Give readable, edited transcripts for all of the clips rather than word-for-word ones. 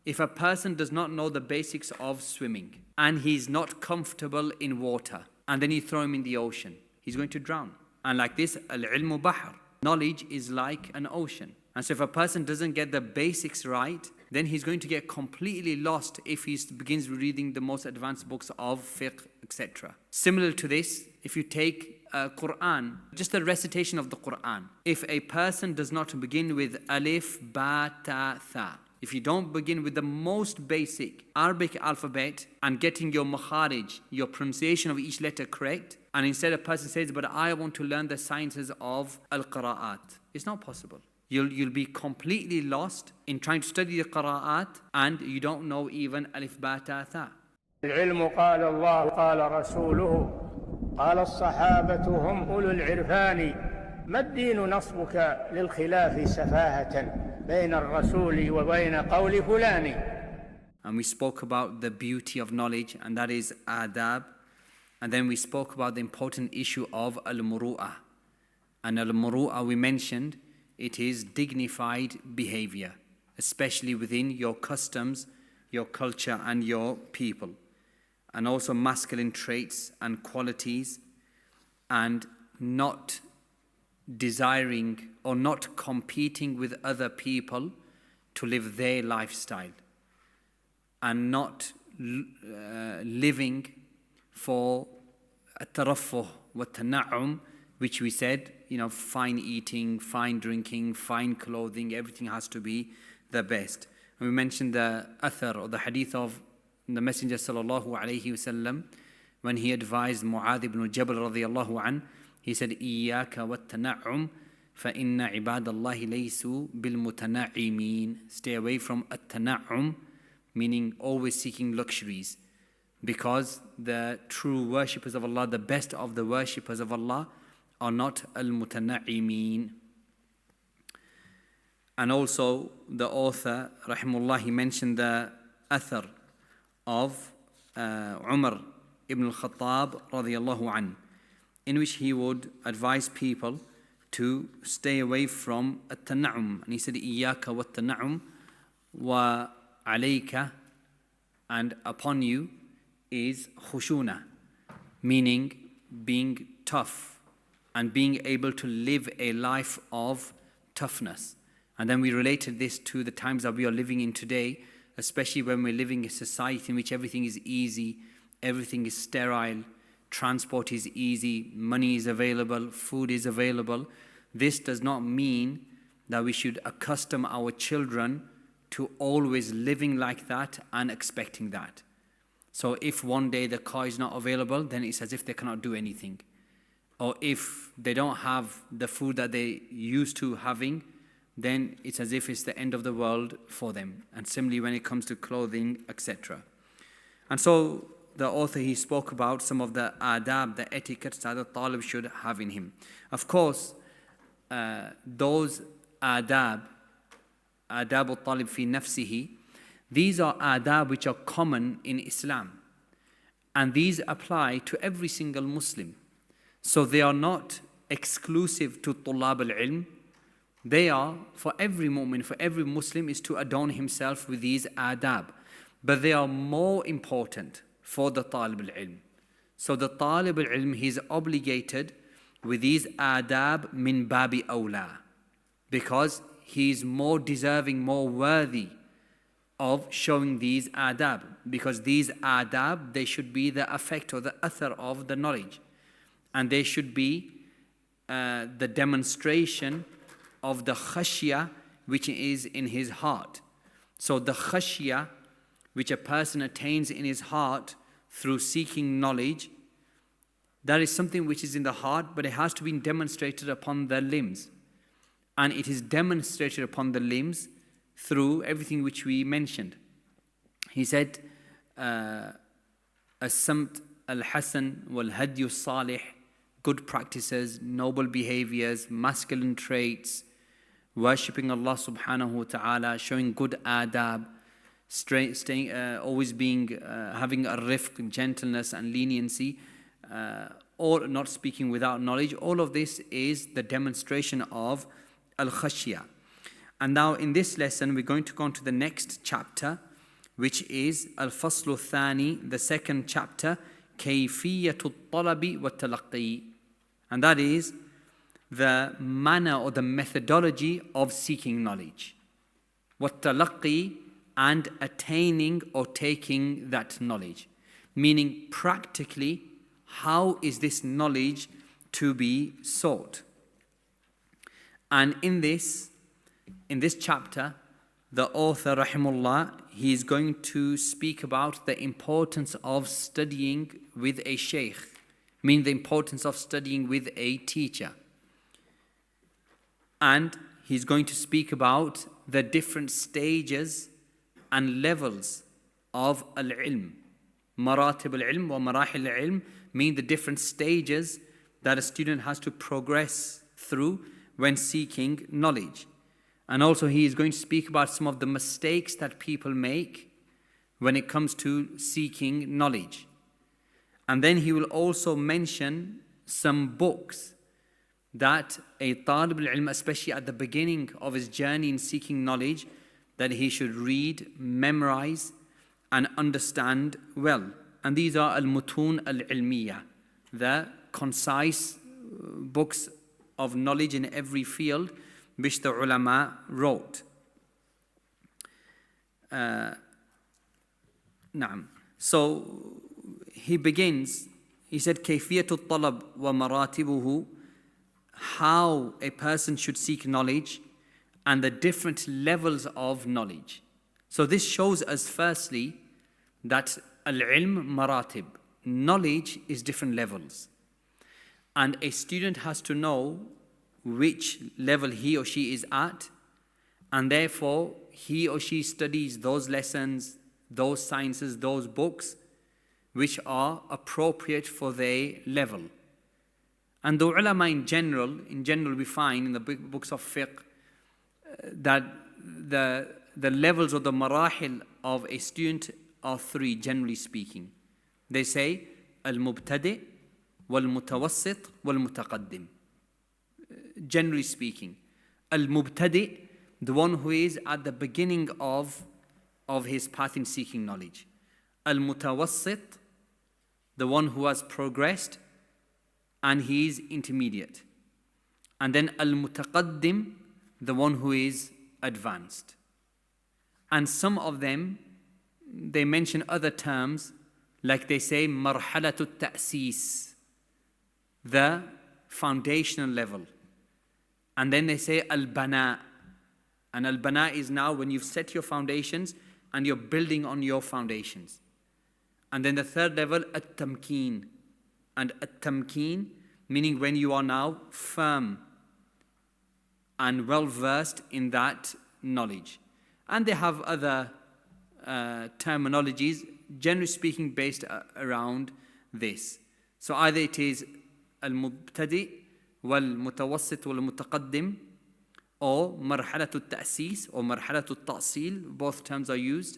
if a person does not know the basics of swimming and he's not comfortable in water, and then you throw him in the ocean, he's going to drown. And like this, al-ʿilmu bahr, knowledge is like an ocean. And so if a person doesn't get the basics right, then he's going to get completely lost if he begins reading the most advanced books of fiqh, etc. Similar to this, if you take Qur'an, just the recitation of the Qur'an. If a person does not begin with alif, ba, ta, tha, if you don't begin with the most basic Arabic alphabet and getting your makharij, your pronunciation of each letter correct, and instead a person says, but I want to learn the sciences of al-qira'at, it's not possible. You'll be completely lost in trying to study the qira'at and you don't know even alif, ba, ta, tha. العلم قال الله قال رسوله قال الصحابة هم أولو العرفان ما الدين نصبك للخلاف سفاهة بين الرسول وبين قول فلان. And we spoke about the beauty of knowledge, and that is adab. And then we spoke about the important issue of al-muru'ah. And al-muru'ah, we mentioned, it is dignified behavior, especially within your customs, your culture, and your people. And also masculine traits and qualities, and not desiring or not competing with other people to live their lifestyle, and not living for at-tarafuh wa tana'um, which we said, fine eating, fine drinking, fine clothing, everything has to be the best. And we mentioned the athar or the hadith of the Messenger sallallahu alayhi wasallam when he advised Mu'adh ibn Jabal radiyallahu an. He said, إِيَّاكَ وَالتَّنَعُّمْ فَإِنَّ عِبَادَ اللَّهِ لَيْسُوا بِالْمُتَنَعِّمِينَ. Stay away from at-tana'um, meaning always seeking luxuries. Because the true worshippers of Allah, the best of the worshippers of Allah, are not al-mutana'imeen. And also the author, rahimullah, he mentioned the athar of Umar ibn al-Khattab radiyallahu an, in which he would advise people to stay away from at-tana'um. And he said, إِيَّاكَ وَالتَّنَعُمْ وَعَلَيْكَ, and upon you is khushuna, meaning being tough and being able to live a life of toughness. And then we related this to the times that we are living in today, especially when we're living in a society in which everything is easy, everything is sterile, transport is easy, money is available, food is available. This does not mean that we should accustom our children to always living like that and expecting that. So if one day the car is not available, then it's as if they cannot do anything. Or if they don't have the food that they used to having, then it's as if it's the end of the world for them. And similarly when it comes to clothing, etc. And so the author, he spoke about some of the adab, the etiquettes that the talib should have in him. Of course, those adab al-talib fi nafsihi, these are adab which are common in Islam. And these apply to every single Muslim. So they are not exclusive to tulab al-ilm. They are for every mu'min, for every Muslim, is to adorn himself with these adab. But they are more important for the talib al-ilm. So the talib al-ilm, he is obligated with these adab min babi awla, because he is more deserving, more worthy of showing these adab, because these adab, they should be the effect or the athar of the knowledge, and they should be the demonstration of the khashya which is in his heart. So the khashya which a person attains in his heart through seeking knowledge, that is something which is in the heart, but it has to be demonstrated upon the limbs. And it is demonstrated upon the limbs through everything which we mentioned. He said, as-samt al-hasan wal-hadyu salih, good practices, noble behaviors, masculine traits, worshipping Allah subhanahu wa ta'ala, showing good adab, staying, always being, having a rifq, gentleness and leniency, or not speaking without knowledge. All of this is the demonstration of al-khashya. And now in this lesson, we're going to go on to the next chapter, which is al-Faslu Thani, the second chapter, كيفية الطلب والتلقي. And that is the manner or the methodology of seeking knowledge. والتلقي, and attaining or taking that knowledge. Meaning practically, how is this knowledge to be sought? And in this chapter, the author, rahimullah, he is going to speak about the importance of studying with a shaykh, meaning the importance of studying with a teacher. And he's going to speak about the different stages and levels of al-ilm. Maratib al-ilm wa marahil al-ilm mean the different stages that a student has to progress through when seeking knowledge. And also he is going to speak about some of the mistakes that people make when it comes to seeking knowledge. And then he will also mention some books that a Talib al-ilm, especially at the beginning of his journey in seeking knowledge, that he should read, memorize, and understand well. And these are al-mutun al-ilmiyah, the concise books of knowledge in every field which the ulama wrote. So he begins, he said, كيفية الطلب ومراتبه, how a person should seek knowledge and the different levels of knowledge. So this shows us firstly that al-ilm maratib, knowledge is different levels. And a student has to know which level he or she is at, and therefore he or she studies those lessons, those sciences, those books which are appropriate for their level. And the ulama in general we find in the books of fiqh that the levels or the marahil of a student are three, generally speaking. They say al-mubtadi, wal-mutawassit, wal-mutaqaddim. Generally speaking, al-mubtadi, the one who is at the beginning of his path in seeking knowledge. Al-mutawassit, the one who has progressed and he is intermediate. And then al-mutaqaddim, the one who is advanced. And some of them, they mention other terms, like they say marhalat al-Tasees, the foundational level. And then they say al-Bana. And al-Bana is now when you've set your foundations and you're building on your foundations. And then the third level, at-Tamkeen. And at-Tamkeen, meaning when you are now firm and well versed in that knowledge. And they have other terminologies, generally speaking, based around this. So either it is al-mubtadi, wal-mutawassit, wal-mutaqaddim, or marhalat al-ta'sis or marhalat al-ta'sil, both terms are used,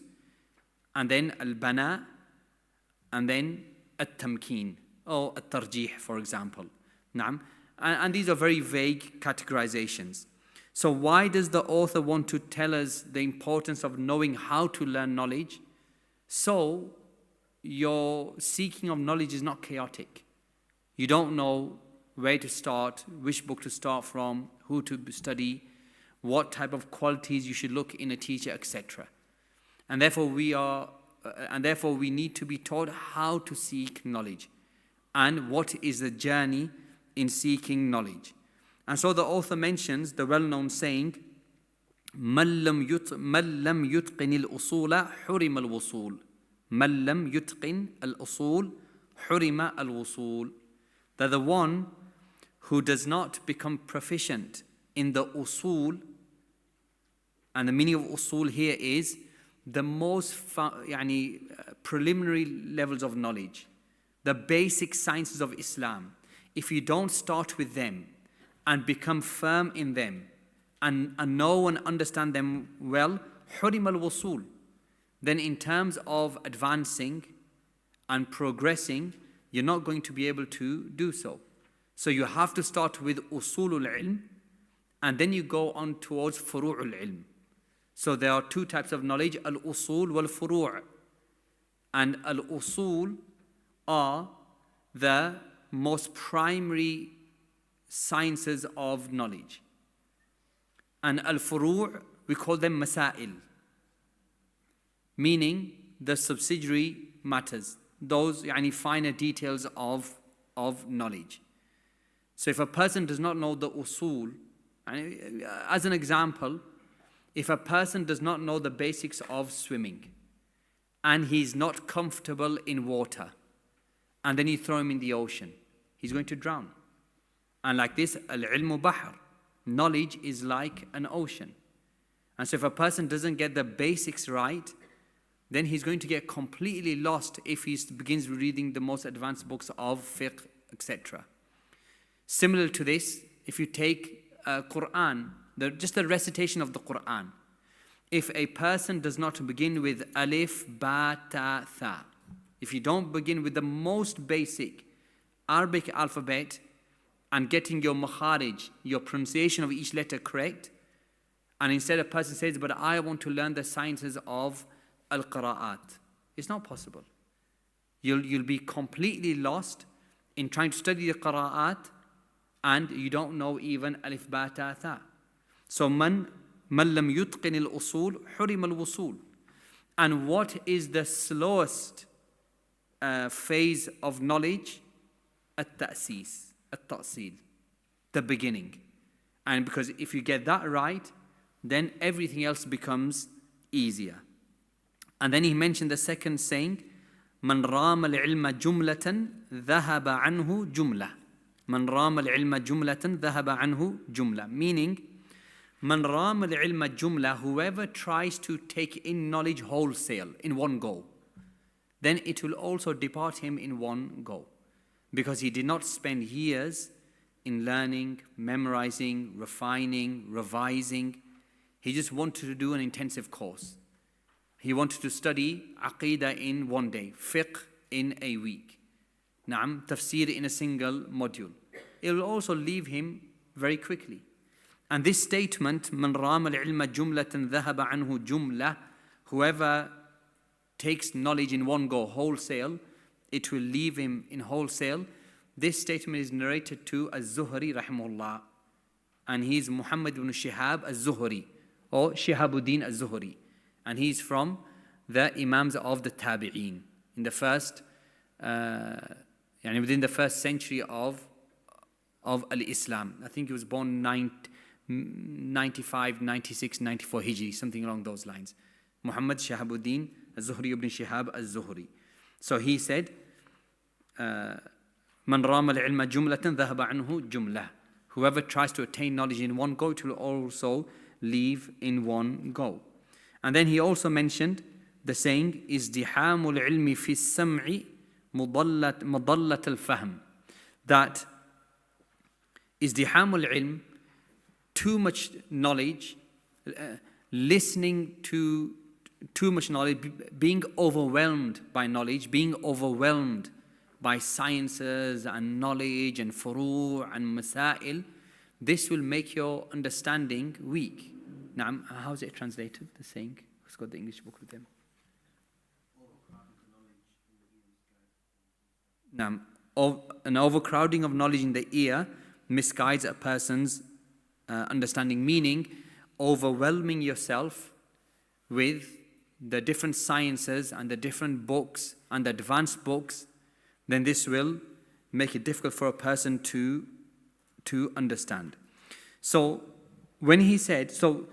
and then al-bana, and then at-tamkeen or at-tarjih, for example. And these are very vague categorizations. So why does the author want to tell us the importance of knowing how to learn knowledge? So your seeking of knowledge is not chaotic. You don't know where to start, which book to start from, who to study, what type of qualities you should look in a teacher, etc. And therefore we need to be taught how to seek knowledge and what is the journey in seeking knowledge. And so the author mentions the well-known saying, مَنْ لَمْ يُتْقِنِ الْأُصُولَ حُرِمَ الْوُصُولِ. مَنْ لَمْ يُتْقِنِ الْأُصُولَ حُرِمَ الْوُصُولِ. That the one who does not become proficient in the usul, and the meaning of usul here is the most preliminary levels of knowledge, the basic sciences of Islam. If you don't start with them and become firm in them and know and understand them well, حُرِمَ الْوُصُولِ. Then in terms of advancing and progressing, you're not going to be able to do so. So you have to start with usulul ilm, and then you go on towards furu'ul ilm. So there are two types of knowledge, al-usul wal-furu'. And al-usul are the most primary sciences of knowledge. And al-furu', we call them masail, meaning the subsidiary matters, those finer details of knowledge. So if a person does not know the usul, as an example, if a person does not know the basics of swimming and he's not comfortable in water, and then you throw him in the ocean, he's going to drown. And like this, al-ʿilmu bahr, knowledge is like an ocean. And so if a person doesn't get the basics right, then he's going to get completely lost if he begins reading the most advanced books of fiqh, etc. Similar to this, if you take Qur'an, just the recitation of the Qur'an, if a person does not begin with alif, ba, ta, tha, if you don't begin with the most basic Arabic alphabet and getting your makharij, your pronunciation of each letter correct, and instead a person says, but I want to learn the sciences of al-qira'at, it's not possible. You'll be completely lost in trying to study the qira'at and you don't know even alif, ba, ta, tha. So man lam yutqin al-usul hurim al-wusul. And what is the slowest phase of knowledge? At-Tasees, at-Tasil, the beginning. And because if you get that right, then everything else becomes easier. And then he mentioned the second saying, Man rama al-ilma jumlatan dhahaba anhu jumla. Man rama al-ilma jumlatan dhahaba anhu jumla. Meaning, Man rama al-ilma jumla, whoever tries to take in knowledge wholesale in one go, then it will also depart him in one go. Because he did not spend years in learning, memorizing, refining, revising. He just wanted to do an intensive course. He wanted to study Aqidah in one day, fiqh in a week, tafsir in a single module. It will also leave him very quickly. And this statement, Man rama al-ilma jumlatan dhahaba anhu jumla, whoever takes knowledge in one go, wholesale, it will leave him in wholesale. This statement is narrated to az-Zuhri rahimahullah. And he is Muhammad ibn Shihab az-Zuhri, or Shihabuddin az-Zuhri. And he's from the Imams of the Tabi'een, in the first, within the first century of al-Islam. I think he was born 95, 96, 94 Hijri, something along those lines. Muhammad Shihabuddin az-Zuhri ibn Shihab az-Zuhri. So he said, Man rama al-ilma jumlatan dhahaba anhu jumlah. Whoever tries to attain knowledge in one go, it will also leave in one go. And then he also mentioned the saying, Izdihamul ilmi fi sam'i mudallat al-fahm. That Izdihamul ilm, too much knowledge, listening to too much knowledge, being overwhelmed by knowledge, being overwhelmed by sciences and knowledge and furu' and masail, this will make your understanding weak. Now, how is it translated, the saying? Who's got the English book with them? Now, an overcrowding of knowledge in the ear misguides a person's understanding, meaning overwhelming yourself with the different sciences and the different books and the advanced books, then this will make it difficult for a person to understand. So when he said, so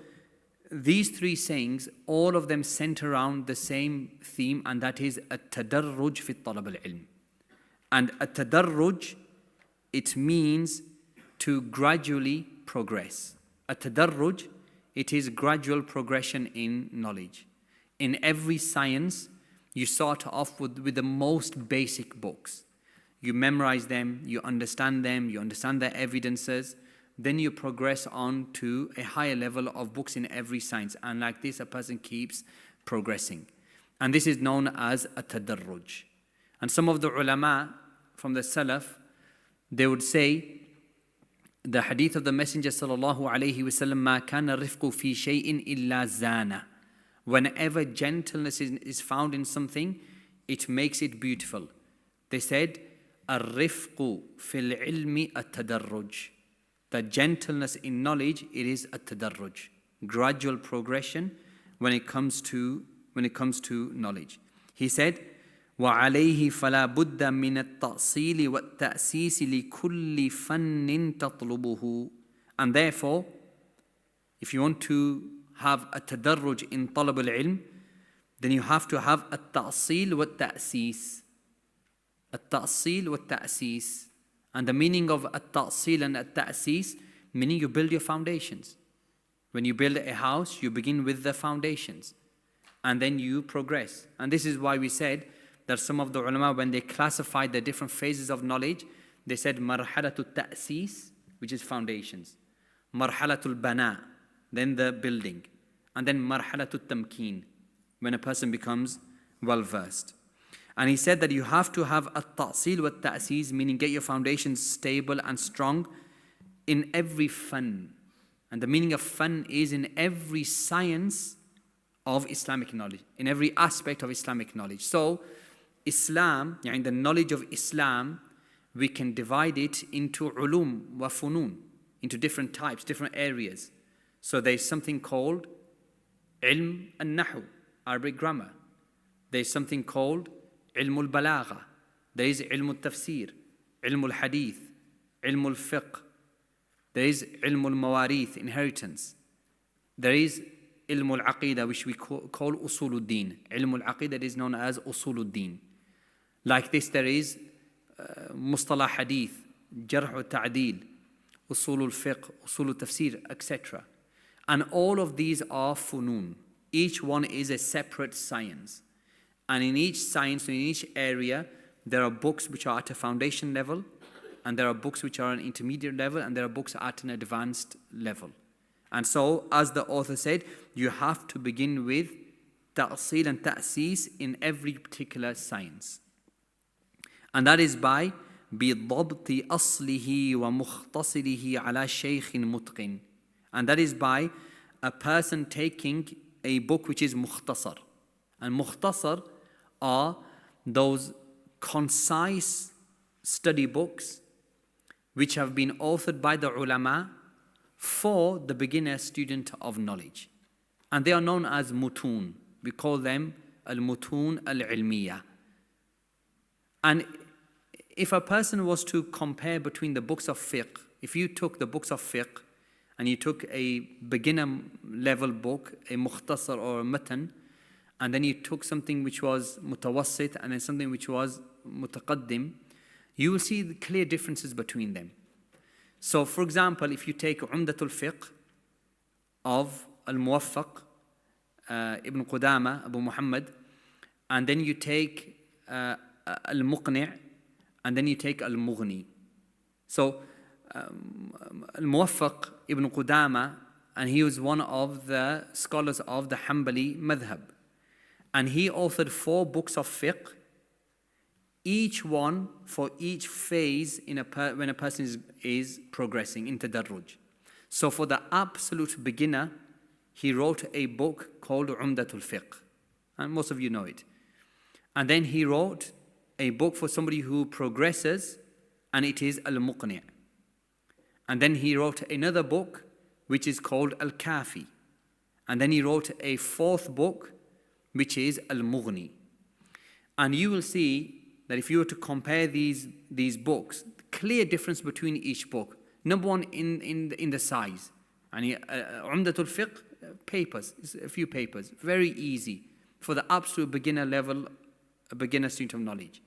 these three sayings, all of them center around the same theme, and that is at-tadarruj fi talab al-ilm. And at-tadarruj, it means to gradually progress. At-tadarruj, it is gradual progression in knowledge. In every science, you start off with the most basic books. You memorize them, you understand their evidences, then you progress on to a higher level of books in every science. And like this, a person keeps progressing. And this is known as a tadarruj. And some of the ulama from the Salaf, they would say the hadith of the Messenger sallallahu alayhi wasallam, ما كان الرفق في شيء إلا زانه. Whenever gentleness is found in something, it makes it beautiful. They said, الرفق في العلم التدرج. The gentleness in knowledge, it is التدرج. Gradual progression when it comes to knowledge. He said, وعليه فلا بد من التأصيل والتأسيس لكل فن تطلبه. And therefore, if you want to have a tadarruj in طلب العلم, then you have to have التأصيل والتأسيس. التأصيل والتأسيس. And the meaning of التأصيل and التأسيس, meaning you build your foundations. When you build a house, you begin with the foundations. And then you progress. And this is why we said that some of the ulama, when they classified the different phases of knowledge, they said marhalatul ta'sis, which is foundations, marhalatul bana, then the building, and then marhalatul tamkeen, when a person becomes well versed. And he said that you have to have a ta'sil wa ta'sis, meaning get your foundations stable and strong in every fan. And the meaning of fan is in every science of Islamic knowledge, in every aspect of Islamic knowledge. So Islam, in the knowledge of Islam, we can divide it into ulum wa funun, into different types, different areas. So there is something called ilm al-nahu, Arabic grammar. There is something called ilm al-balagha. There is ilm al-tafsir, ilm al-hadith, ilm al-fiqh. There is ilm al-mawarith, inheritance. There is ilm al-aqidah, which we call usuluddin. Ilm al-aqidah is known as usuluddin. Like this, there is mustalah hadith, jarh wa ta'deel, usul al-fiqh, usul al-tafsir, etc. And all of these are funun. Each one is a separate science. And in each science, in each area, there are books which are at a foundation level, and there are books which are at an intermediate level, and there are books at an advanced level. And so, as the author said, you have to begin with ta'sil and ta'sis in every particular science. And that is by بِضَبْطِ أَصْلِهِ وَمُخْتَصِرِهِ عَلَى شَيْخٍ مُتْقِنٍ. And that is by a person taking a book which is mukhtasar. And mukhtasar are those concise study books which have been authored by the ulama for the beginner student of knowledge. And they are known as mutun. We call them al-mutun al-ilmiyah. And if a person was to compare between the books of fiqh, if you took the books of fiqh and you took a beginner level book, a mukhtasar or a matan, and then you took something which was mutawassit and then something which was mutaqaddim, you will see the clear differences between them. So, for example, if you take Umdatul Fiqh of al-Muwaffaq, Ibn Qudamah, Abu Muhammad, and then you take al-Muqni', and then you take al-Mughni. So, al-Muwaffaq Ibn Qudamah, and he was one of the scholars of the Hanbali madhab. And he authored 4 books of fiqh, each one for each phase when a person is progressing in tadarruj. So for the absolute beginner, he wrote a book called Umdatul Fiqh. And most of you know it. And then he wrote a book for somebody who progresses, and it is al-Muqni'. And then he wrote another book which is called al-Kafi. And then he wrote a 4th book which is al-Mughni. And you will see that if you were to compare these books, clear difference between each book. Number one, in the size. And Umdatul Fiqh, papers, a few papers, very easy for the absolute beginner level, a beginner student of knowledge.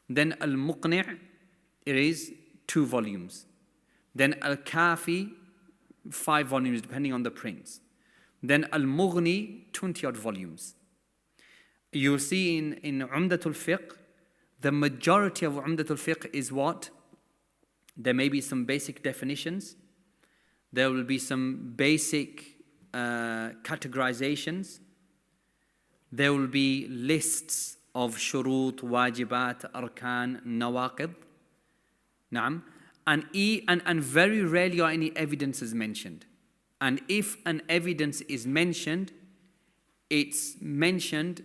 Then al-Muqni', it is 2 volumes. Then al-Kafi, 5 volumes, depending on the prints. Then al-Mughni, 20-odd volumes. You'll see in Umdatul Fiqh, the majority of Umdatul Fiqh is what? There may be some basic definitions. There will be some basic categorizations. There will be lists of shurut, wajibat, arkan, nawaqid. Naam. And very rarely are any evidences mentioned. And if an evidence is mentioned, it's mentioned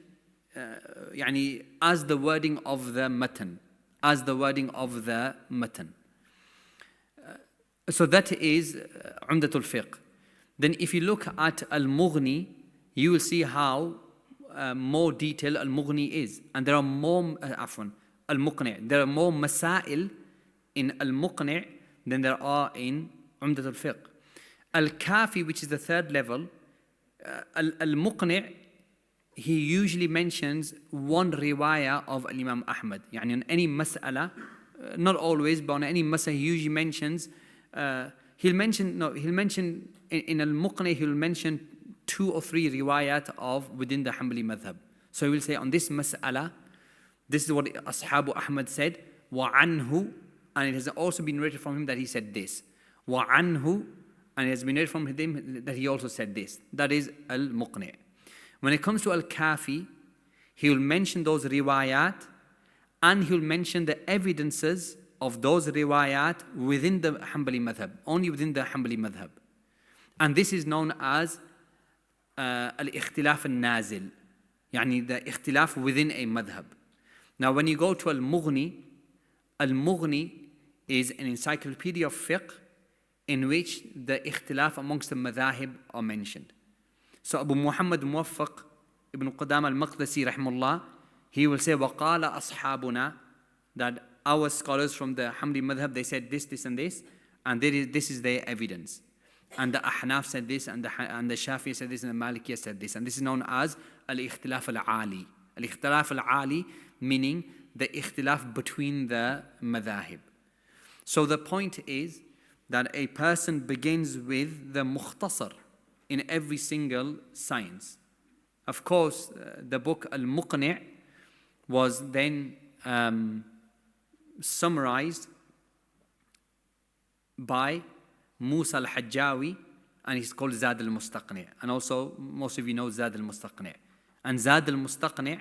يعني as the wording of the matan, as the wording of the matan. So that is Umdatul Fiqh. Then if you look at al-Mughni, you will see how more detailed al-Mughni is. And there are more, al-Muqni', there are more masail in al-Muqni' than there are in Umdatul Fiqh. Al-Kafi, which is the third level, al-Muqni', he usually mentions one riwayah of Imam Ahmad. Yani on any mas'ala, not always, but on any mas'ala, he usually mentions, he'll mention in al-Muqni', he'll mention 2 or 3 riwayat of within the Hanbali madhab. So he will say on this mas'ala, this is what Ashabu Ahmad said, wa anhu, and it has also been narrated from him that he said this. Wa anhu, and it has been narrated from him that he also said this. That is al-Muqni'. When it comes to al-Kafi, he will mention those riwayat and he will mention the evidences of those riwayat within the Hanbali madhab, only within the Hanbali madhab. And this is known as al-ikhtilaf al-nazil, yani the ikhtilaf within a madhab. Now when you go to al-Mughni is an encyclopedia of fiqh in which the ikhtilaf amongst the madhahib are mentioned. So Abu Muhammad Muwaffaq ibn Qudamah al-Maqdisi rahimahullah, he will say, وَقَالَ أَصْحَابُنَا, that our scholars from the Hanbali madhab, they said this, this and this, and this is their evidence. And the Ahnaf said this, and the Shafi'i said this, and the Malikiyya said this. And this is known as al-ikhtilaf al-ali. Al-ikhtilaf al-ali, meaning the ikhtilaf between the madhahib. So the point is that a person begins with the mukhtasar in every single science. Of course, the book al-Muqni' was then summarized by Musa al-Hajjawi, and he's called Zad al-Mustaqni'. And also, most of you know Zad al-Mustaqni'. And Zad al-Mustaqni',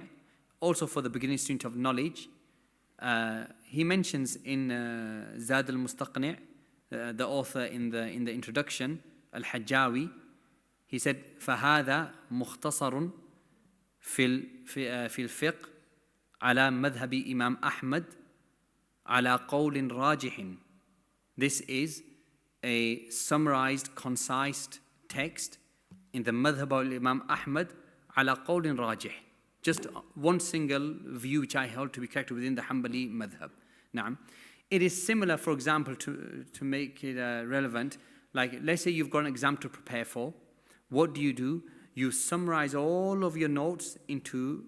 also for the beginning student of knowledge, he mentions in Zad al-Mustaqni', the author in the introduction, al-Hajjawi, he said, فَهَذَا مُخْتَصَرٌ في الفقه على مذهب إمام أحمد على قول راجح. This is a summarized, concise text in the madhab of Imam Ahmad على قول راجح. Just one single view which I held to be correct within the Hanbali madhab. Now, it is similar, for example, to make it relevant, like let's say you've got an exam to prepare for. What do? You summarize all of your notes into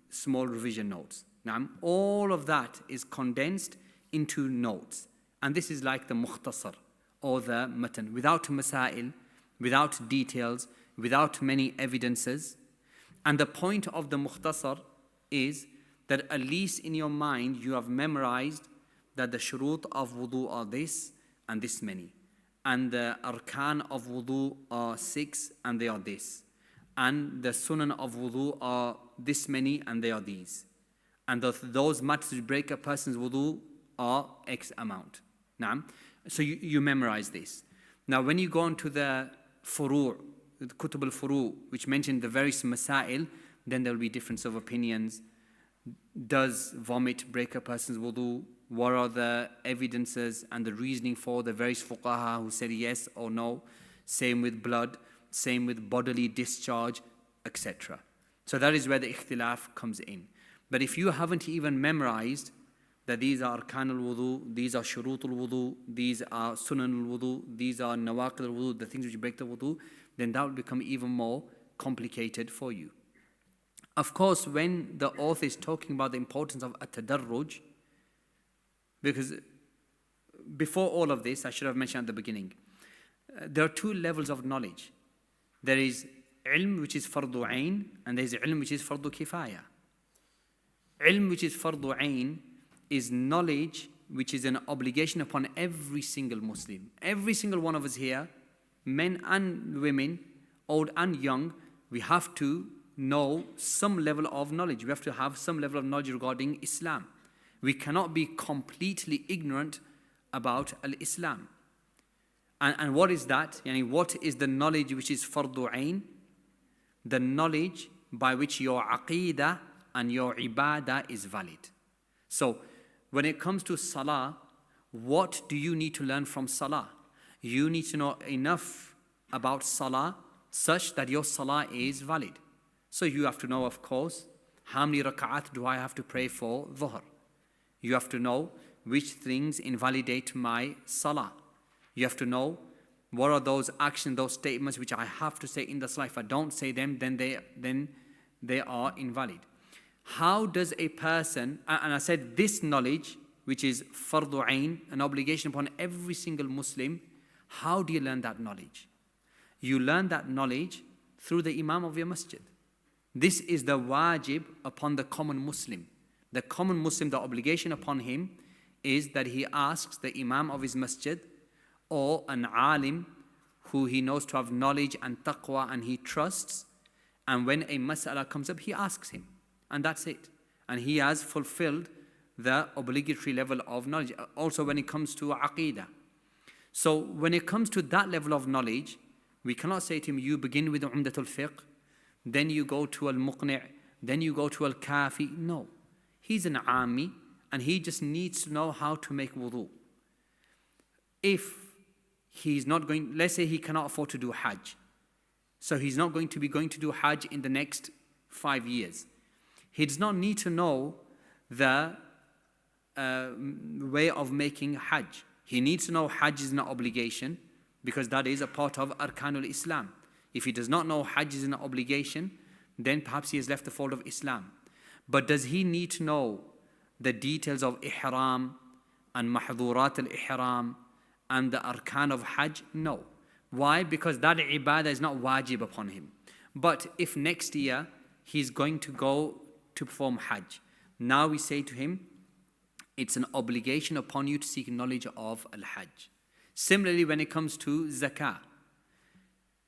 small revision notes. Now, all of that is condensed into notes. And this is like the mukhtasar or the matan, without masail, without details, without many evidences. And the point of the mukhtasar is that at least in your mind you have memorized that the shurut of wudu are this and this many. And the arkan of wudu are 6 and they are this. And the sunan of wudu are this many and they are these. And those matters which break a person's wudu are X amount. Naam. So you memorize this. Now when you go on to the furu', the kutub al-furu', which mention the various masail, then there will be difference of opinions. Does vomit break a person's wudu? What are the evidences and the reasoning for the various fuqaha who said yes or no? Same with blood, same with bodily discharge, etc. So that is where the ikhtilaf comes in. But if you haven't even memorized that these are arkan al-wudu, these are shurut al-wudu, these are sunan al-wudu, these are nawaqid al-wudu, the things which break the wudu, then that will become even more complicated for you. Of course, when the author is talking about the importance of at-tadarruj, because before all of this, I should have mentioned at the beginning, there are 2 levels of knowledge. There is ilm, which is fardu ayn, and there is ilm, which is fardu kifaya. Ilm, which is fardu ayn, is knowledge which is an obligation upon every single Muslim. Every single one of us here, men and women, old and young, we have to know some level of knowledge. We have to have some level of knowledge regarding Islam. We cannot be completely ignorant about al-Islam. And what is that? Yani what is the knowledge which is fardu ayn? The knowledge by which your aqeedah and your ibadah is valid. So when it comes to salah, what do you need to learn from salah? You need to know enough about salah such that your salah is valid. So you have to know, of course, how many rak'at do I have to pray for dhuhr? You have to know which things invalidate my salah. You have to know what are those actions, those statements which I have to say in the salah. If I don't say them, then they are invalid. How does a person, and I said this knowledge, which is fardu ayn, an obligation upon every single Muslim, how do you learn that knowledge? You learn that knowledge through the imam of your masjid. This is the wajib upon the common Muslim. The common Muslim, the obligation upon him is that he asks the imam of his masjid or an alim who he knows to have knowledge and taqwa and he trusts, and when a mas'ala comes up, he asks him, and that's it. And he has fulfilled the obligatory level of knowledge. Also when it comes to aqeedah. So when it comes to that level of knowledge, we cannot say to him, you begin with Umdatul Fiqh, then you go to al-Muqni', then you go to al-Kafi. No. He's an Ami, and he just needs to know how to make wudu. If he's not going, let's say he cannot afford to do Hajj, so he's not going to be going to do Hajj in the next 5 years. He does not need to know the way of making Hajj. He needs to know Hajj is an obligation, because that is a part of Arkanul Islam. If he does not know Hajj is an obligation, then perhaps he has left the fold of Islam. But does he need to know the details of Ihram and Mahdhurat al-Ihram and the Arkan of Hajj? No. Why? Because that ibadah is not wajib upon him. But if next year he's going to go to perform Hajj, now we say to him, it's an obligation upon you to seek knowledge of al-Hajj. Similarly, when it comes to zakah,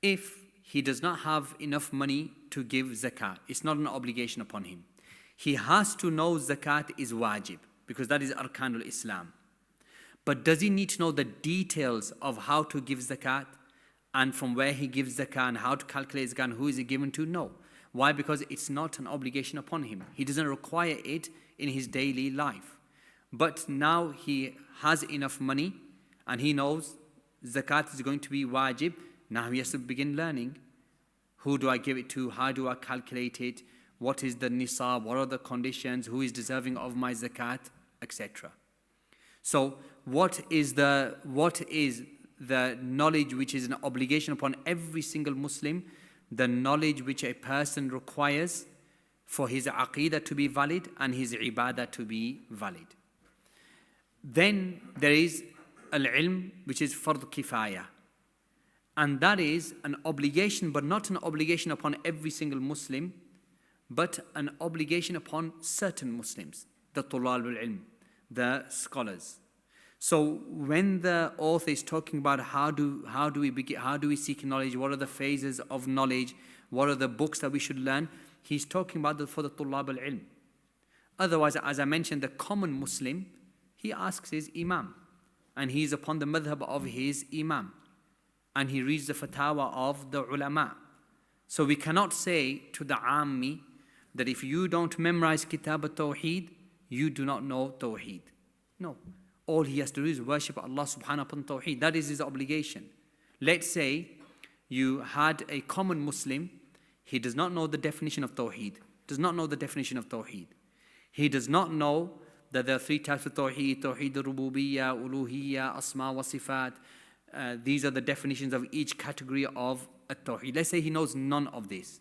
if he does not have enough money to give zakah, it's not an obligation upon him. He has to know zakat is wajib, because that is arkanul Islam. But does he need to know the details of how to give zakat and from where he gives zakah and how to calculate zakah and who is it given to? No. Why? Because it's not an obligation upon him. He doesn't require it in his daily life. But now he has enough money and he knows zakat is going to be wajib. Now he has to begin learning. Who do I give it to? How do I calculate it? What is the nisab? What are the conditions? Who is deserving of my zakat? Etc. So what is the knowledge which is an obligation upon every single Muslim? The knowledge which a person requires for his aqeedah to be valid and his ibadah to be valid. Then there is al-ʿIlm, which is fard kifaya. And that is an obligation, but not an obligation upon every single Muslim, but an obligation upon certain Muslims, the tulābul ilm, the scholars. So when the author is talking about how do we seek knowledge, what are the phases of knowledge, what are the books that we should learn, he's talking about for the tulābul ilm. Otherwise, as I mentioned, the common Muslim, he asks his imam, and he is upon the madhab of his imam, and he reads the fatwa of the ulama. So we cannot say to the ammi that if you don't memorize kitab al-tawheed, you do not know tawheed. No. All he has to do is worship Allah subhanahu wa ta'ala tawheed. That is his obligation. Let's say you had a common Muslim, he does not know the definition of tawheed, does not know the definition of tawheed. He does not know that there are 3 types of tawheed, tawheed al-rububiyyah, uluhiyyah, asma wa sifat. These are the definitions of each category of at-tawheed. Let's say he knows none of this,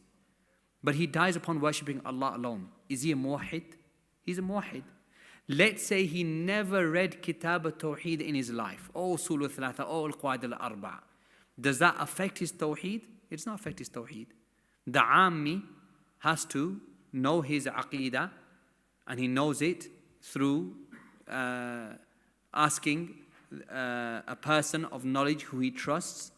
but he dies upon worshipping Allah alone. Is he a muwahhid? He's a muwahhid. Let's say he never read Kitab al-Tawheed in his life, or Usul al-Thalatha, or al-Qawaid al-Arba'. Does that affect his Tawheed? It does not affect his Tawheed. The Ammi has to know his Aqeedah, and he knows it through asking a person of knowledge who he trusts,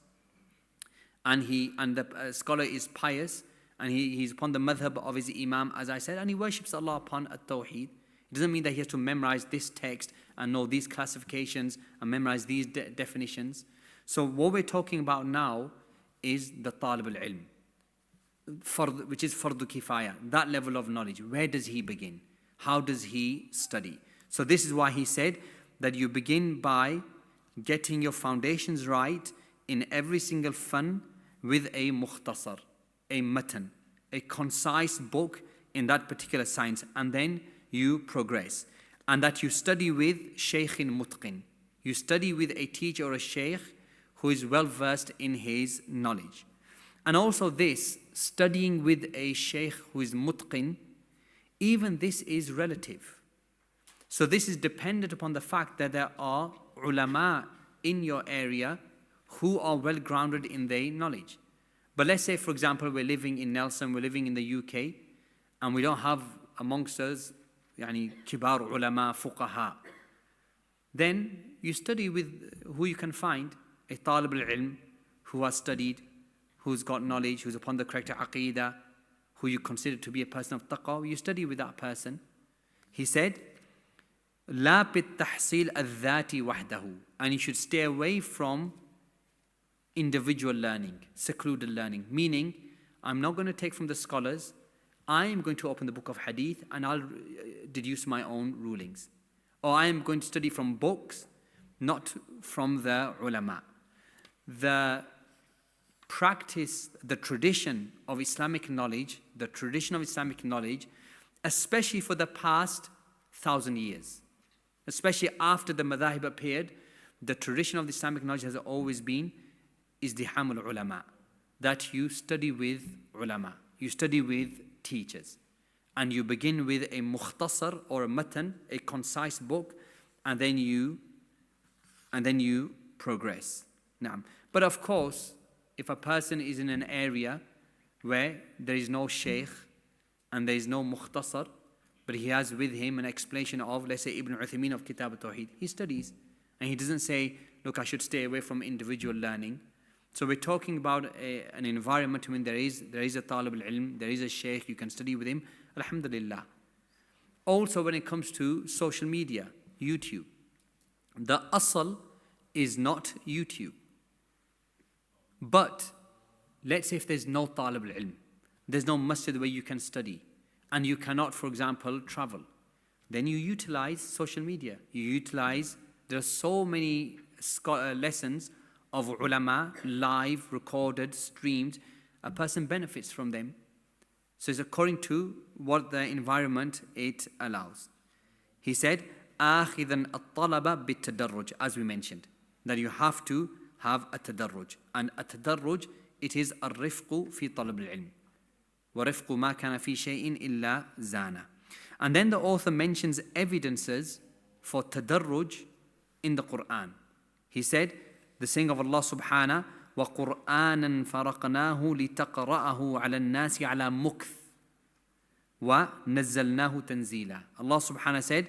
and the scholar is pious, and he's upon the madhab of his imam, as I said, and he worships Allah upon at-Tawheed. It doesn't mean that he has to memorize this text and know these classifications and memorize these definitions. So what we're talking about now is the Talib al-Ilm, which is fardu kifaya, that level of knowledge. Where does he begin? How does he study? So this is why he said that you begin by getting your foundations right in every single fan with a mukhtasar, a matan, a concise book in that particular science, and then you progress. And that you study with shaykhin mutqin. You study with a teacher or a shaykh who is well versed in his knowledge. And also this, studying with a shaykh who is mutqin, even this is relative. So this is dependent upon the fact that there are ulama in your area who are well grounded in their knowledge. But let's say, for example, we're living in Nelson, we're living in the UK, and we don't have amongst us kibar ulama, fuqaha. Then you study with who you can find, a talib al-ilm who has studied, who's got knowledge, who's upon the correct aqidah, who you consider to be a person of taqwa. You study with that person. He said, لا بالتحصيل الذاتي وحده, and you should stay away from individual learning, secluded learning. Meaning, I'm not going to take from the scholars. I am going to open the book of hadith and I'll deduce my own rulings. Or I am going to study from books, not from the ulama. The practice, the tradition of Islamic knowledge, especially for the past 1,000 years, especially after the madhahib appeared, the tradition of the Islamic knowledge has always been izdiham al-ulama, that you study with ulama, you study with teachers, and you begin with a mukhtasar or a matan, a concise book, and then you progress. Naam. But of course, if a person is in an area where there is no shaykh and there is no mukhtasar, but he has with him an explanation of, let's say, Ibn Uthaymin of Kitab al-Tawheed, he studies, and he doesn't say, look, I should stay away from individual learning. So we're talking about an environment when there is a talib al-ilm, there is a shaykh, you can study with him, alhamdulillah. Also when it comes to social media, YouTube, the asl is not YouTube. But let's say if there's no talib al-ilm, there's no masjid where you can study, and you cannot, for example, travel, then you utilize social media. There are so many lessons of ulama, live, recorded, streamed. A person benefits from them. So it's according to what the environment it allows. He said, آخذا الطلب بالتدرج, as we mentioned, that you have to have a tadarruj. And a tadarruj, it is الرفق في طلب العلم. وَرِفْقُ مَا كَانَ فِي شَيْءٍ إِلَّا زَانَ. And then the author mentions evidences for tadarruj in the Qur'an. He said, the saying of Allah subhanahu, وَقُرْآنًا فَرَقْنَاهُ لِتَقْرَأَهُ عَلَى النَّاسِ عَلَى مُكْثٍ وَنَزَّلْنَاهُ تَنزِيلًا. Allah subhanahu said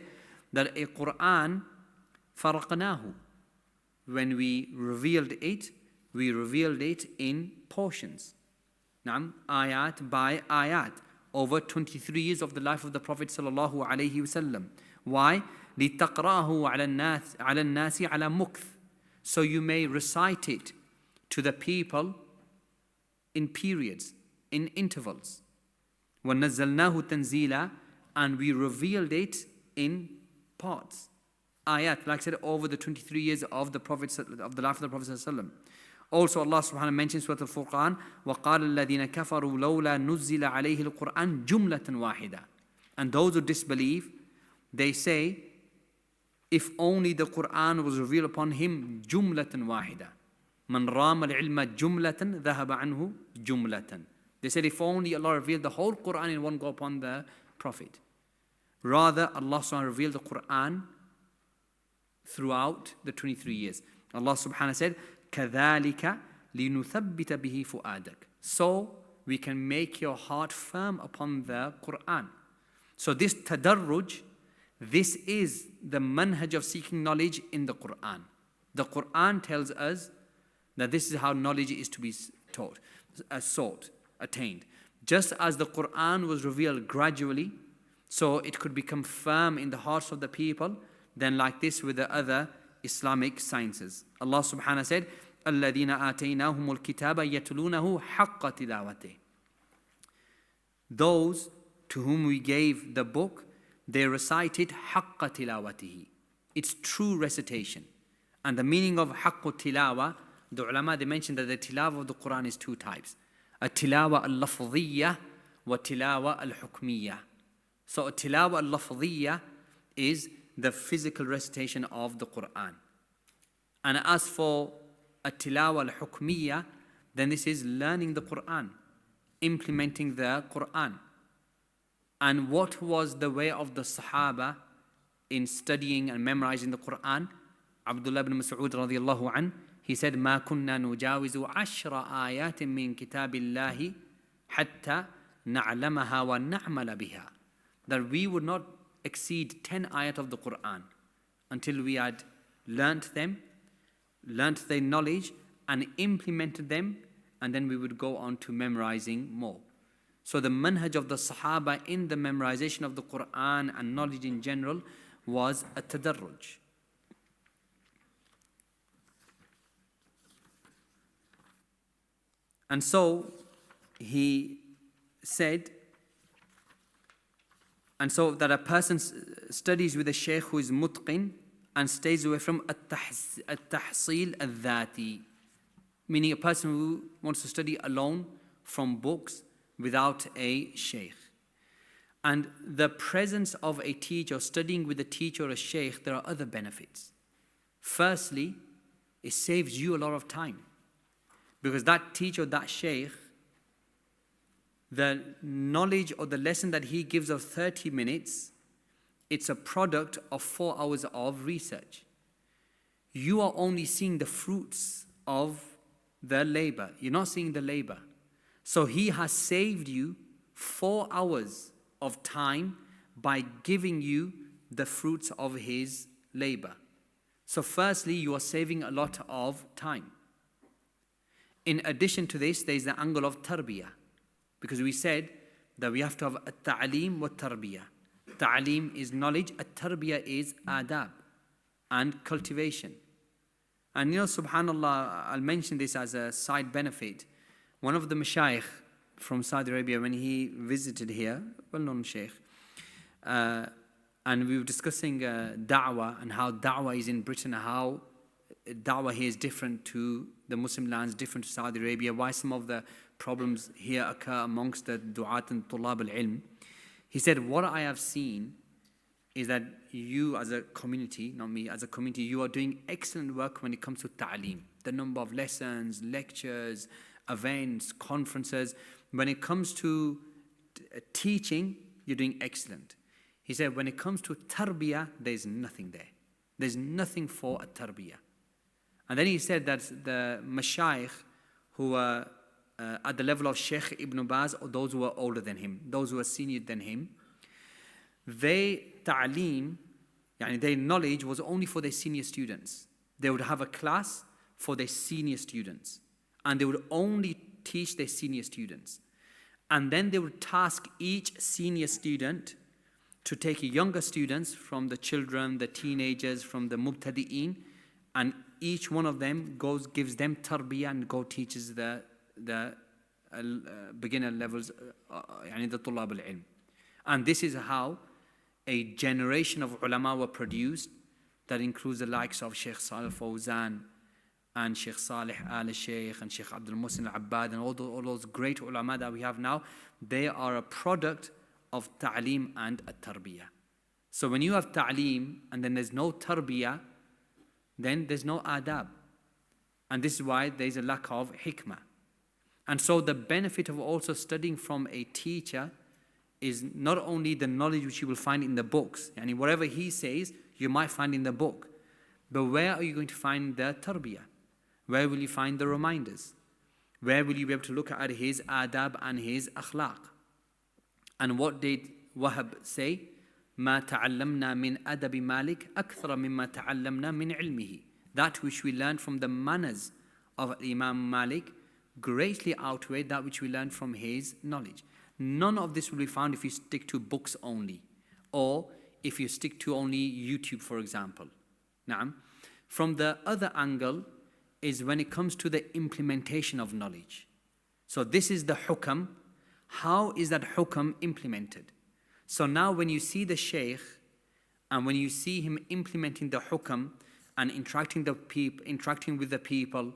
that a Qur'an فَرَقْنَاهُ, when we revealed it in portions. Ayat by ayat, over 23 years of the life of the Prophet sallallahu alaihi wasallam. Why? لِتَقْرَأَهُ عَلَى النَّاسِ عَلَى مُكْثٍ, so you may recite it to the people in periods, in intervals. وَنَزَّلْنَاهُ تَنزِيلًا, and we revealed it in parts. Ayat, like I said, over the 23 years of the Prophet, of the life of the Prophet sallallahu alaihi wasallam. Also Allah subhanahu mentions Surah Al-Furqan, وَقَالَ الَّذِينَ كَفَرُوا لَوْلَا نُزِّلَ عَلَيْهِ الْقُرْآنِ جُمْلَةً وَاحِدًا. And those who disbelieve, they say, if only the Qur'an was revealed upon him جُمْلَةً وَاحِدًا. مَنْ رَامَ الْعِلْمَ جُمْلَةً ذَهَبَ عَنْهُ جُمْلَةً. They said if only Allah revealed the whole Qur'an in one go upon the Prophet. Rather, Allah subhanahu revealed the Qur'an throughout the 23 years. Allah subhanahu said, كَذَلِكَ لِنُثَبِّتَ بِهِ فُؤَادَكَ. So we can make your heart firm upon the Qur'an. So this tadarruj, this is the manhaj of seeking knowledge in the Qur'an. The Qur'an tells us that this is how knowledge is to be taught, sought, attained. Just as the Qur'an was revealed gradually, So it could become firm in the hearts of the people. Then like this with the other Islamic sciences. Allah subhanahu said, الَّذِينَ آتَيْنَاهُمُ الْكِتَابَ يَتْلُونَهُ حَقَّ تِلَاوَتِهِ. Those to whom we gave the book, they recited حَقَّ تِلَاوَتِهِ. It's true recitation. And the meaning of حَقُّ تِلَاوَة, the ulama, they mentioned that the tilawa of the Qur'an is two types. A tilawa al-lafdhiyya wa tilawa al-hukmiyya. So a tilawa al-lafdhiyya is the physical recitation of the Qur'an. And as for a tilawa al-hukmiyya, then this is learning the Qur'an, implementing the Qur'an. And what was the way of the Sahaba in studying and memorizing the Qur'an? Abdullah ibn Mas'ud radiyallahu an, he said, مَا كُنَّا نُجَاوِزُ عَشْرَ آيَاتٍ مِّن كِتَابِ اللَّهِ حَتَّى نَعْلَمَهَا وَنَعْمَلَ بِهَا. That we would not exceed 10 ayat of the Qur'an until we had learnt them, learnt their knowledge and implemented them, and then we would go on to memorizing more. So the manhaj of the Sahaba in the memorization of the Qur'an and knowledge in general was a tadarruj. And so he said, and so that a person studies with a shaykh who is mutqin and stays away from at-tahsil al-dhati, meaning a person who wants to study alone from books without a shaykh. And the presence of a teacher, studying with a teacher or a shaykh, there are other benefits. Firstly, it saves you a lot of time. Because that teacher, that shaykh, the knowledge or the lesson that he gives of 30 minutes, it's a product of 4 hours of research. You are only seeing the fruits of the labor. You're not seeing the labor. So he has saved you 4 hours of time by giving you the fruits of his labor. So firstly, you are saving a lot of time. In addition to this, there is the angle of tarbiyah. Because we said that we have to have at-ta'aleem wa tarbiyah. Ta'aleem is knowledge, at-tarbiyah is adab and cultivation. And subhanallah, I'll mention this as a side benefit. One of the mashayikh from Saudi Arabia, when he visited here, well-known shaykh, and we were discussing da'wah and how da'wah is in Britain, how da'wah here is different to the Muslim lands, different to Saudi Arabia, why some of the problems here occur amongst the du'at and tulab al-ilm. He said, what I have seen is that you as a community, not me, as a community, you are doing excellent work when it comes to ta'aleem. The number of lessons, lectures, events, conferences. When it comes to teaching, you're doing excellent. He said, when it comes to tarbiyah, there's nothing there. There's nothing for a tarbiyah. And then he said that the mashayikh who were at the level of Shaykh Ibn Baz, or those who were older than him, those who were senior than him, their ta'aleem, their knowledge was only for their senior students. They would have a class for their senior students, and they would only teach their senior students. And then they would task each senior student to take younger students from the children, the teenagers, from the mubtadi'een, and each one of them gives them tarbiyah and teaches the beginner levels, the tulab al-ilm. And this is how a generation of ulama were produced that includes the likes of Shaykh Salih Fawzan and Shaykh Salih al-Shaykh and Shaykh Abdul Muhsin al-Abbad and all those great ulama that we have now. They are a product of ta'aleem and at-tarbiyah. So when you have ta'aleem and then there's no tarbiyah, then there's no adab. And this is why there's a lack of hikmah. And so the benefit of also studying from a teacher is not only the knowledge which you will find in the books, whatever he says, you might find in the book. But where are you going to find the tarbiyah? Where will you find the reminders? Where will you be able to look at his adab and his akhlaq? And what did Wahab say? ما تعلمنا من أدب مالك أكثر مما تعلمنا من علمه. That which we learned from the manners of Imam Malik greatly outweighed that which we learned from his knowledge. None of this will be found if you stick to books only. or if you stick to only YouTube, for example. Naam. From the other angle is when it comes to the implementation of knowledge. So this is the hukam. How is that hukam implemented? So now when you see the Shaykh and when you see him implementing the hukam and interacting with the people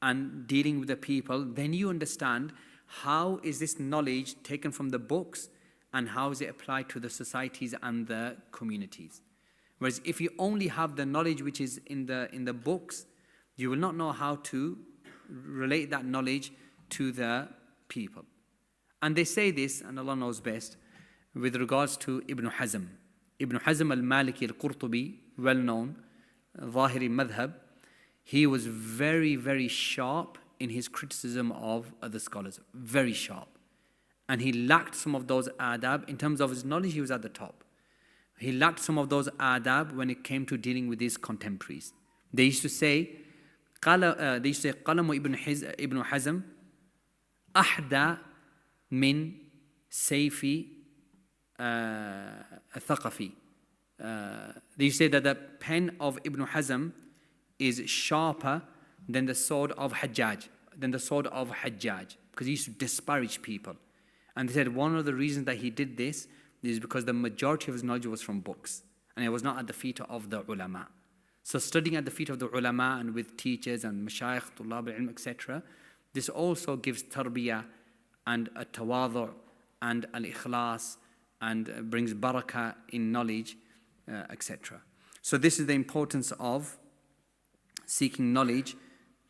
and dealing with the people, then you understand how is this knowledge taken from the books and how is it applied to the societies and the communities. Whereas if you only have the knowledge which is in the books, you will not know how to relate that knowledge to the people. And they say this, and Allah knows best, with regards to Ibn Hazm. Ibn Hazm al-Maliki al-Qurtubi, well known, Zahiri madhab, he was very, very sharp in his criticism of other scholars. Very sharp. And he lacked some of those adab. In terms of his knowledge, he was at the top. He lacked some of those adab when it came to dealing with his contemporaries. They used to say, قلم ابن حزم أحدى من سيف الثقفي. They used to say that the pen of Ibn Hazm is sharper than the sword of Hajjaj, because he used to disparage people. And they said one of the reasons that he did this is because the majority of his knowledge was from books, and it was not at the feet of the ulama. So studying at the feet of the ulama and with teachers and mashayikh, tulab al-ilm, etc., this also gives tarbiyah and a tawadu' and al-ikhlas and brings barakah in knowledge, etc. So this is the importance of seeking knowledge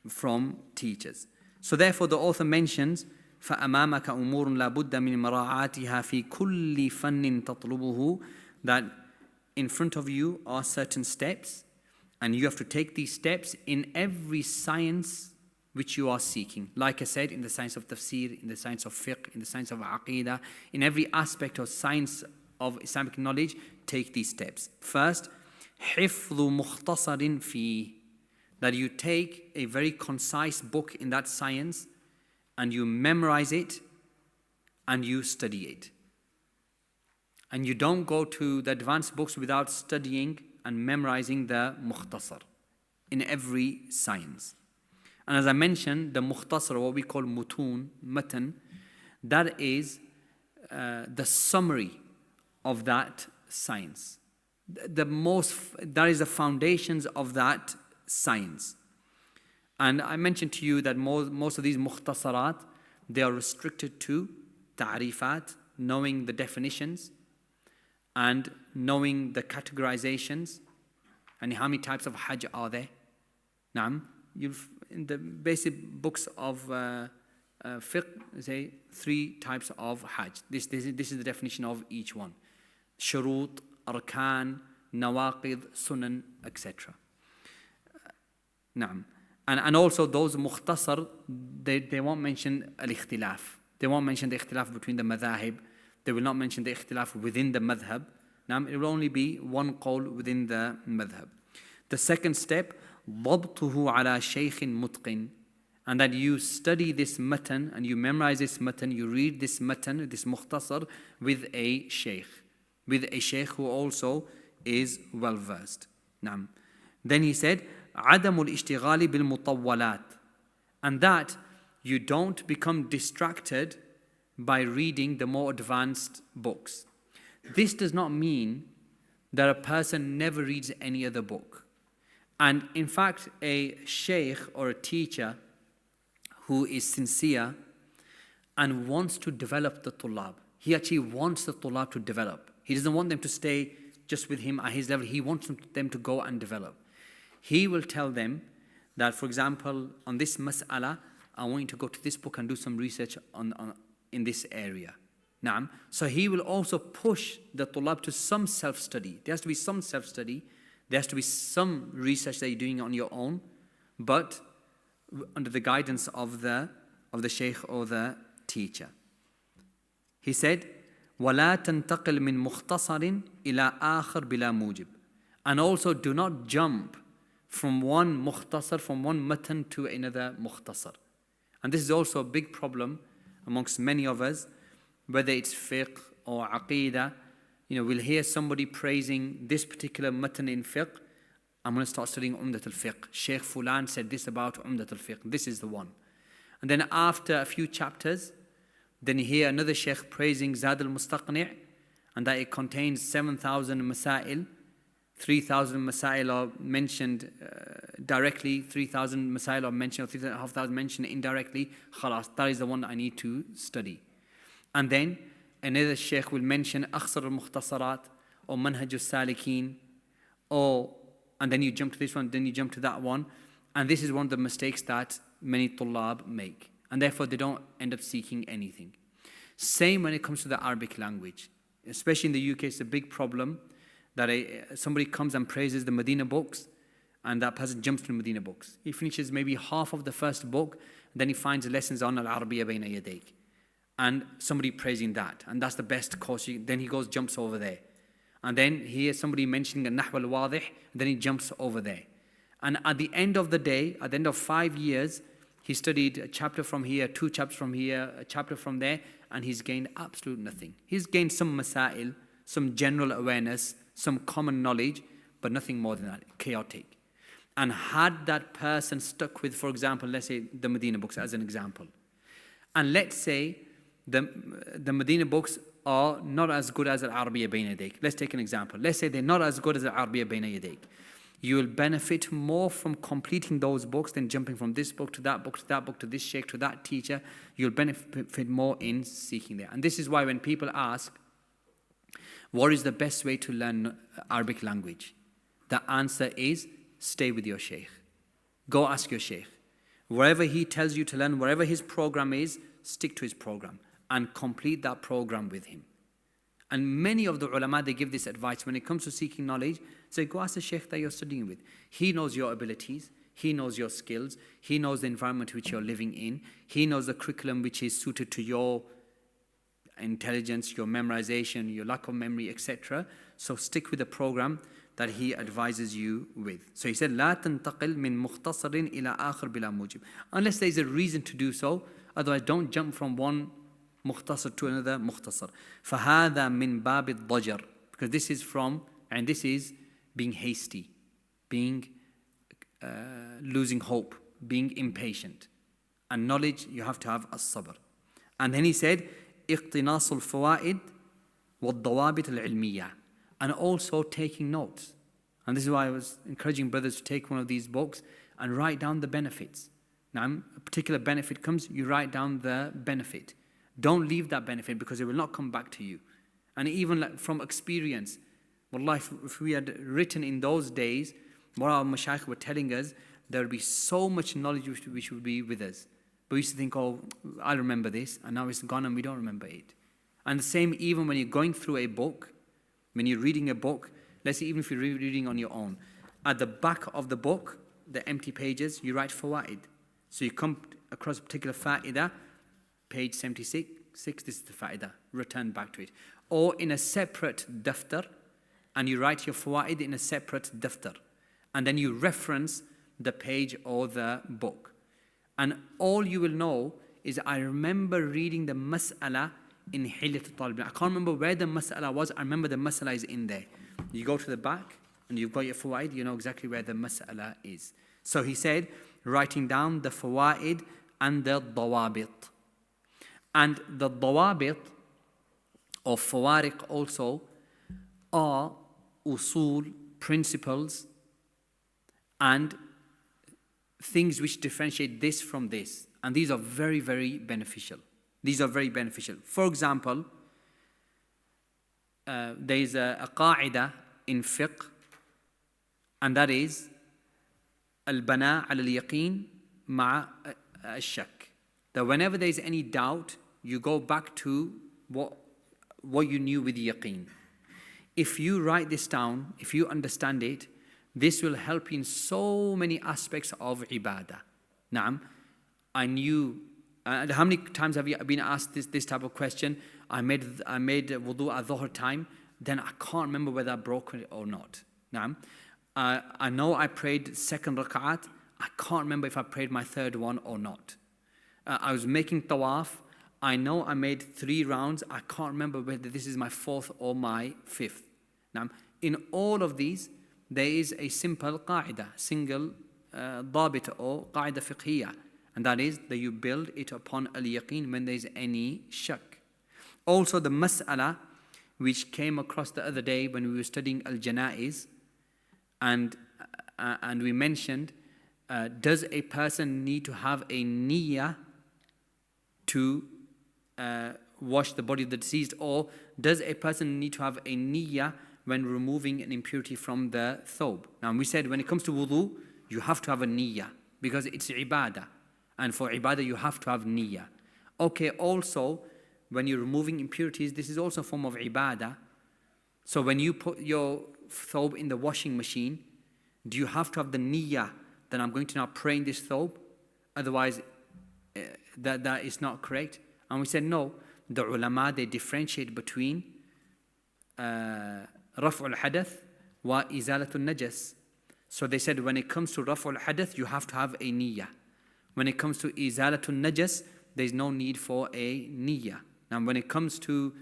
from teachers. So therefore the author mentions فَأَمَامَكَ أُمُورٌ لَا بُدَّ مِنْ مَرَاعَاتِهَا فِي كُلِّ فَنٍّ تَطْلُبُهُ, that in front of you are certain steps, and you have to take these steps in every science which you are seeking. Like I said, in the science of tafsir, in the science of fiqh, in the science of aqidah, in every aspect of science of Islamic knowledge, take these steps. First, حِفْظُ مُخْتَصَرٍ فِيهِ, that you take a very concise book in that science and you memorize it and you study it. And you don't go to the advanced books without studying and memorizing the mukhtasar in every science. And as I mentioned, the mukhtasar, what we call mutun, matan, that is the summary of that science. That is the foundations of that science. And I mentioned to you that most of these mukhtasarat, they are restricted to ta'rifat, knowing the definitions and knowing the categorizations and how many types of hajj are there. Naam, in the basic books of fiqh, say 3 types of hajj. This is the definition of each one. Shurut, arkan, nawaqid, sunan, etc. Naam. And also those mukhtasar, they won't mention al-ikhtilaf. They won't mention the ikhtilaf between the madhahib. They will not mention the ikhtilaf within the madhab. Now, it will only be one qawl within the madhab. The second step, ضَبْطُهُ عَلَى شَيْخٍ مُتْقِنٍ, and that you study this matan and you memorize this matan, you read this matan, this mukhtasar with a shaykh who also is well versed. Now, then he said, عدم الاشتغال بالمطولات, and that you don't become distracted by reading the more advanced books. This does not mean that a person never reads any other book. And in fact, a shaykh or a teacher who is sincere and wants to develop the tulab, he actually wants the tulab to develop. He doesn't want them to stay just with him at his level. He wants them to go and develop. He will tell them that, for example, on this mas'ala, I want you to go to this book and do some research in this area. Naam. So he will also push the tulab to some self-study. There has to be some self-study. There has to be some research that you're doing on your own, but under the guidance of the shaykh or the teacher. He said, وَلَا تَنْتَقِلْ مِنْ مُخْتَصَرٍ إِلَىٰ آخَرٍ بِلَا مُوجِبٍ, and also do not jump from one mukhtasar, from one matan to another mukhtasar. And this is also a big problem amongst many of us, whether it's fiqh or aqidah. we'll hear somebody praising this particular matan in fiqh. I'm going to start studying Umdat al-Fiqh. Shaykh Fulan said this about Umdat al-Fiqh. This is the one. And then after a few chapters, then you hear another Shaykh praising Zad al-Mustaqni', and that it contains 7,000 masail. 3,000 masail are mentioned directly, 3,000 masail are mentioned, or 3,500 mentioned indirectly. Khalas, that is the one I need to study. And then another Shaykh will mention Akhsar al-Mukhtasarat, or Manhaj al-Salikin, and then you jump to this one, then you jump to that one. And this is one of the mistakes that many tullab make. And therefore they don't end up seeking anything. Same when it comes to the Arabic language. Especially in the UK, it's a big problem that somebody comes and praises the Medina books, and that person jumps to the Medina books. He finishes maybe half of the first book, and then he finds lessons on al-Arabiyya bayna yadayk. And somebody praising that, and that's the best course. Then he goes, jumps over there. And then he hears somebody mentioning al-Nahw al-Wadih, and then he jumps over there. And at the end of the day, at the end of 5 years, he studied a chapter from here, 2 chapters from here, a chapter from there, and he's gained absolute nothing. He's gained some masail, some general awareness, some common knowledge, but nothing more than that, chaotic. And had that person stuck with, for example, let's say the Medina books as an example. And let's say the Medina books are not as good as al-Arabiyya bayna yadayk. Let's take an example. Let's say they're not as good as al-Arabiyya bayna yadayk. You will benefit more from completing those books than jumping from this book to that book to that book to this sheikh to that teacher. You'll benefit more in seeking there. And this is why when people ask, what is the best way to learn Arabic language? The answer is, stay with your sheikh. Go ask your sheikh. Wherever he tells you to learn, wherever his program is, stick to his program and complete that program with him. And many of the ulama, they give this advice when it comes to seeking knowledge. Say, go ask the sheikh that you're studying with. He knows your abilities. He knows your skills. He knows the environment which you're living in. He knows the curriculum which is suited to your intelligence, your memorization, your lack of memory, etc. So stick with the program that he advises you with. So he said, لا تنتقل من مختصر إلى آخر بلا موجب. Unless there is a reason to do so, otherwise don't jump from one مختصر to another مختصر. فهذا من باب الضجر. Because this is from, and this is being hasty, being losing hope, being impatient. And knowledge, you have to have as-sabr. And then he said, اقتناص الفوائد والضوابط العلمية. And also taking notes. And this is why I was encouraging brothers to take one of these books and write down the benefits. Now, a particular benefit comes, you write down the benefit. Don't leave that benefit because it will not come back to you. And even like from experience, wallah, if we had written in those days, what our mashaykh were telling us, there would be so much knowledge which would be with us. But we used to think, oh, I'll remember this, and now it's gone and we don't remember it. And the same even when you're going through a book, when you're reading a book, let's say even if you're reading on your own, at the back of the book, the empty pages, you write fawaid. So you come across a particular fa'idah, page 76, this is the fa'idah, return back to it. Or in a separate daftar, and you write your fawaid in a separate daftar. And then you reference the page or the book. And all you will know is, I remember reading the mas'ala in Ḥilyat Ṭālib. I can't remember where the mas'ala was. I remember the mas'ala is in there. You go to the back and you've got your fawaid, you know exactly where the mas'ala is. So he said, writing down the fawaid and the dawabit. And the dawabit or fawariq also are usul, principles, and things which differentiate this from this. And these are very, very beneficial. These are very beneficial. For example, there is a qa'idah in fiqh, and that is al-bana' al-yaqeen ma'a al-shak. That whenever there is any doubt, you go back to what you knew with yaqeen. If you write this down, if you understand it, this will help you in so many aspects of ibadah. Naam, I knew. How many times have you been asked this type of question? I made wudu at dhuhr time, then I can't remember whether I broke it or not. Naam. I know I prayed second rak'at. I can't remember if I prayed my third one or not. I was making tawaf. I know I made 3 rounds. I can't remember whether this is my 4th or my 5th. Now, in all of these, there is a simple qaida, single ضابط or qaida fiqhiyya, and that is that you build it upon al-yaqeen when there is any shak. Also, the mas'ala which came across the other day when we were studying al-janaiz, and we mentioned, does a person need to have a niyyah to wash the body of the deceased, or does a person need to have a niyyah when removing an impurity from the thobe? Now, we said when it comes to wudu, you have to have a niyyah because it's ibadah, and for ibadah you have to have niyyah. Okay, also when you're removing impurities, this is also a form of ibadah. So when you put your thobe in the washing machine, do you have to have the niyyah that I'm going to now pray in this thobe? Otherwise, that is not correct. And we said no. The ulama, they differentiate between رفع الحدث وإزالة النجس. So they said when it comes to رفع الحدث, you have to have a niyyah. When it comes to إزالة النجس, there is no need for a niyyah. Now, when it comes to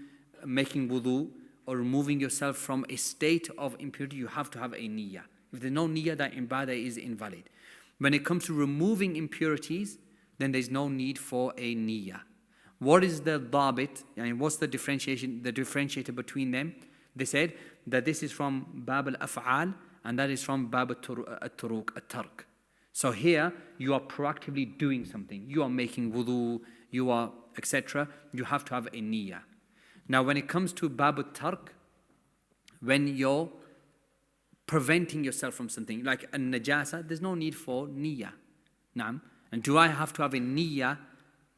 making wudu or removing yourself from a state of impurity, you have to have a niyyah. If there's no niyyah, that ibadah is invalid. When it comes to removing impurities, then there's no need for a niyyah. What is the dhabit? And what's the differentiation, the differentiator between them? They said that this is from bab al-af'al and that is from bab al-turuq, al-tark. So here, you are proactively doing something. You are making wudu, you are etc. You have to have a niyyah. Now, when it comes to bab al-tark, when you're preventing yourself from something, like a najasa, there's no need for niyyah. Naam. And do I have to have a niyyah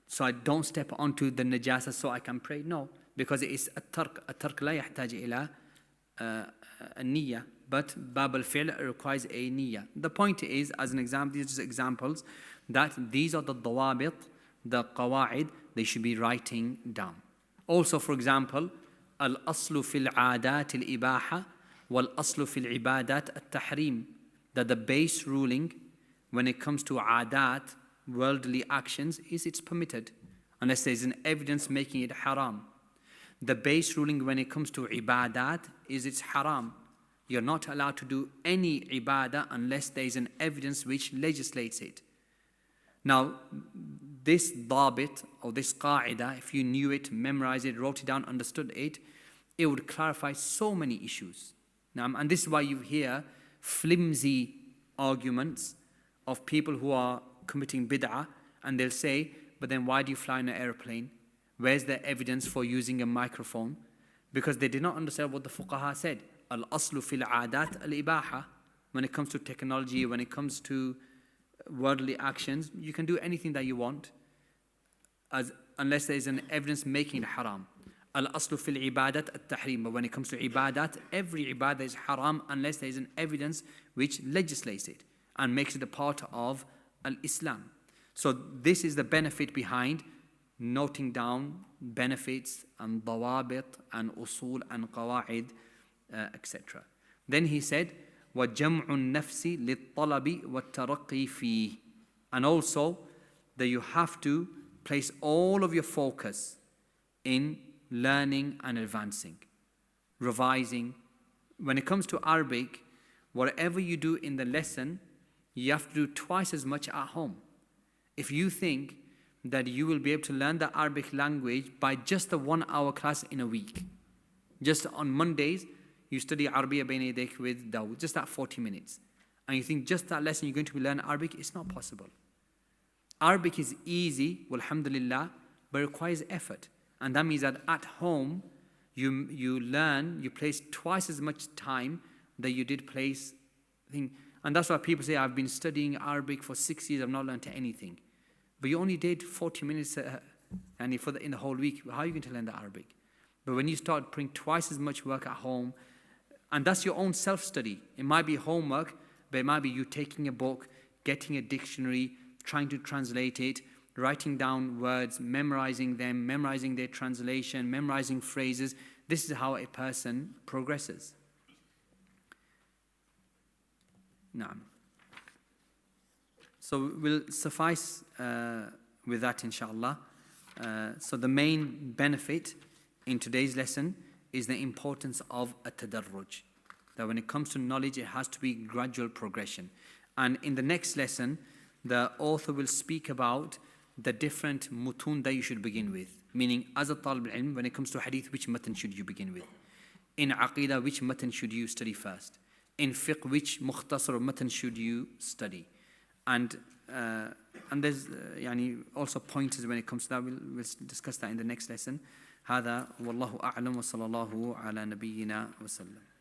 so I don't step onto the najasa so I can pray? No, because it is a-tark. A-tark la yahtaj ila a-niyyah. But bab al-fi'l requires a niyyah. The point is, as an example, these are just examples, that these are the dawabit, the qawa'id, they should be writing down. Also, for example, al-aslu fil 'adat al-ibaha wal-aslu fil 'ibadat al-tahrim, that the base ruling when it comes to 'adat, worldly actions, is it's permitted unless there's an evidence making it haram. The base ruling when it comes to ibadat is it's haram. You're not allowed to do any ibadah unless there is an evidence which legislates it. Now, this dhabit or this qaida, if you knew it, memorized it, wrote it down, understood it, it would clarify so many issues. Now, and this is why you hear flimsy arguments of people who are committing bid'ah, and they'll say, but then why do you fly in an airplane? Where's the evidence for using a microphone? Because they did not understand what the fuqaha said. Al-aslu fil 'adat al-ibaha. When it comes to technology, when it comes to worldly actions, you can do anything that you want unless there is an evidence making it haram. Al-aslu fil ibadat at-tahrim. But when it comes to ibadat, every ibadah is haram unless there is an evidence which legislates it and makes it a part of al-Islam. So this is the benefit behind noting down benefits and dawabit and usul and qawa'id, etc. Then he said, وَجَمْعُ النَّفْسِ لِلطَّلَبِ وَالتَّرَقِّي فِيهِ. And also that you have to place all of your focus in learning and advancing, revising. When it comes to Arabic, whatever you do in the lesson, you have to do twice as much at home. If you think that you will be able to learn the Arabic language by just a 1-hour class in a week, just on Mondays, you study Arabiya Bayna Yadayk with Dawood, just that 40 minutes. And you think just that lesson you're going to learn Arabic, it's not possible. Arabic is easy, walhamdulillah, but it requires effort. And that means that at home, you learn, you place twice as much time that you did place thing. And that's why people say, I've been studying Arabic for 6 years, I've not learned anything. But you only did 40 minutes and in the whole week. How are you going to learn the Arabic? But when you start putting twice as much work at home, and that's your own self-study. It might be homework, but it might be you taking a book, getting a dictionary, trying to translate it, writing down words, memorizing them, memorizing their translation, memorizing phrases. This is how a person progresses. Naam. So we'll suffice with that, inshallah. So the main benefit in today's lesson is the importance of a tadarruj. That when it comes to knowledge, it has to be gradual progression. And in the next lesson, the author will speak about the different mutun that you should begin with. Meaning, as a Talib al-Ilm, when it comes to hadith, which matan should you begin with? In aqidah, which matan should you study first? In fiqh, which mukhtasar matan should you study? And there's also pointers when it comes to that. We'll discuss that in the next lesson. هذا والله أعلم وصلى الله على نبينا وسلم.